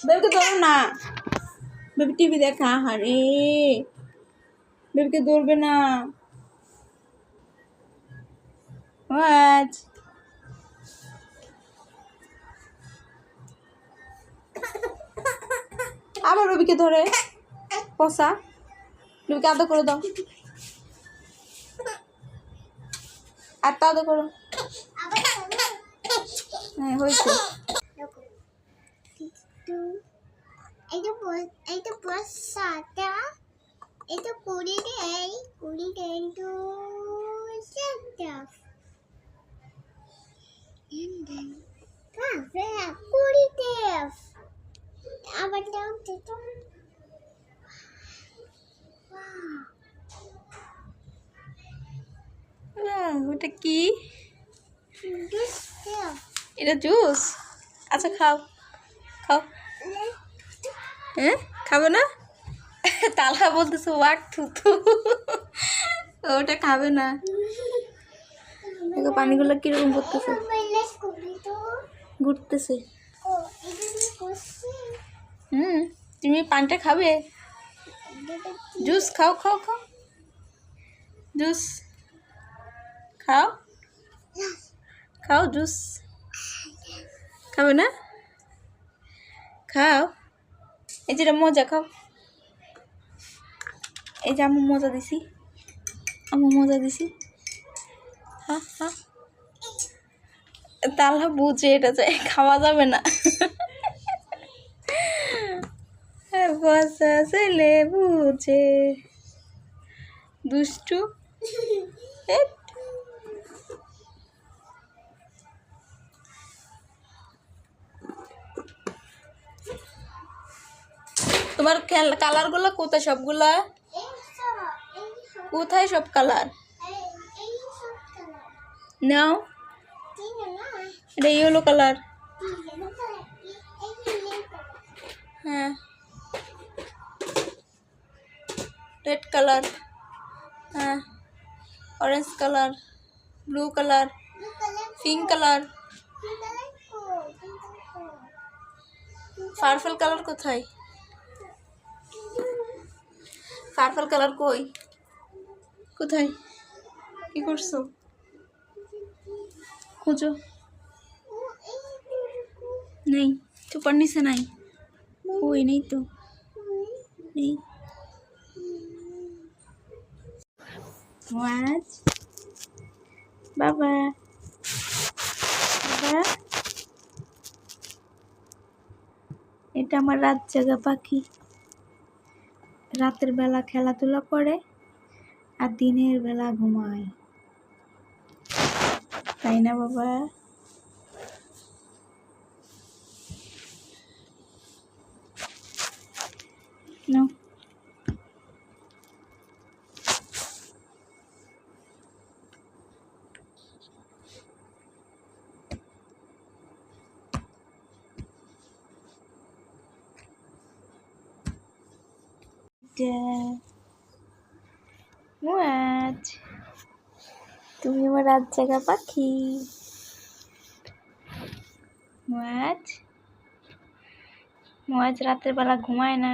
বেবিকে ধরো না, বেবি টিভি দেখা। আরে বেবিকে ধরবে না। আবার বেবিকে ধরে পসা। বেবিকে আদর করে দাও, আর তা আদর করো। হ্যাঁ হয়েছে। এইটা বসাটা এটা কুড়ি দেয় তো সেটা কুড়ি দেয় আবার দাও তো ওটা কি? জুস দাও। এটা জুস? আচ্ছা খাও খাও। হ্যাঁ খাবে না? তালা বলতেছে ওয়াক থুতু, ওটা খাবে না। দেখো পানিগুলো কিরকম করতেছে, ঘুরতেছে। তুমি পানিটা খাবে? জুস খাও খাও খাও, জুস খাও খাও, জুস খাবে না? খাও। এই যেটা মজা খাও, এই যে আমি মজা দিছি, আমি মজা দিছি। হ্যাঁ হ্যাঁ, তাহলে বুঝে এটা চাই খাওয়া যাবে না। বসা ছেলে বুঝে দুষ্টু। তোমার কালার গুলো কোথায়? সবগুলা কোথায়? সব কালার নাও। এটা ইয়েলো কালার। হ্যাঁ রেড কালার, হ্যাঁ orange colour, blue colour, pink colour. Purple colour কোথায়? পার্পল কালার কই? কোথায়? কি করছো? খুঁজো। নেই, চুপার নিচে নাই। ওই নেই তো, নেই। ওয়াচ বাবা, বাবা এটা আমার রাত জাগা পাখি। রাতের বেলা খেলাধুলা করে আর দিনের বেলা ঘুমায়, তাই না বাবা? No. What? তুমি আমার রাত জাগা পাখি। What? রাতের বেলা ঘুমায় না।